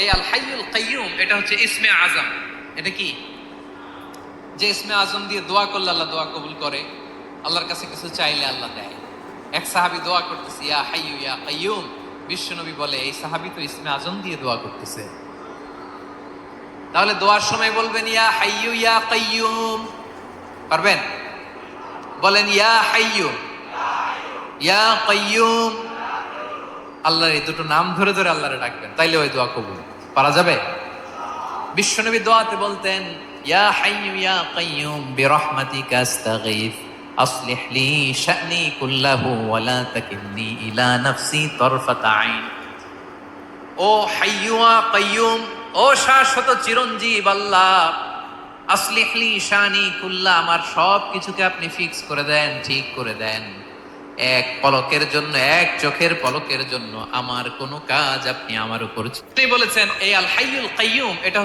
এই আল হাইয়ুল কাইয়ুম এটা হচ্ছে ইসমে আজম। এটা কি? যে ইসমে আজম দিয়ে দোয়া করলে আল্লাহ দোয়া কবুল করে, আল্লাহর কাছে কিছু চাইলে আল্লাহ দেয়। এক সাহাবী দোয়া করতেছে ইয়া হাইয়ু ইয়া কাইয়ুম, বিশ্বনবী বলে এই সাহাবী তো ইসমে আজম দিয়ে দোয়া করতেছে, তাহলে দোয়ার সময় বলবেন ইয়া হাইয়ু ইয়া কাইয়ুম। পারবেন? বলেন ইয়া হাইয়ু ইয়া কাইয়ুম। আল্লাহর এই দুটো নাম ধরে ধরে আল্লাহরে ডাকবেন, তাইলে ওই দোয়া কবুল। পারা যাবে? বিশ্বনবী দোয়াতে বলতেন ইয়া হাইয়ু ইয়া কাইয়ুম বিরহমাতিকা আস্তাগীথ আসলিহ লি শা'নি কুল্লাহু ওয়া লা তাকিলনি ইলা নাফসি তারফাতা আইন। ও হাইয়ু ওয়া কাইয়ুম, ও শাশ্বত চিরঞ্জীব আল্লাহ, আসলিহ লি শা'নি কুল্লাহ, আমার সব কিছুকে আপনি ফিক্স করে দেন, ঠিক করে দেন। এক পলকের জন্য, এক চোখের পলকের জন্য আমার কোনো কাজ আপনি আমার উপর বলেছেন। এই আল হাইয়ুল কাইয়ুম এটা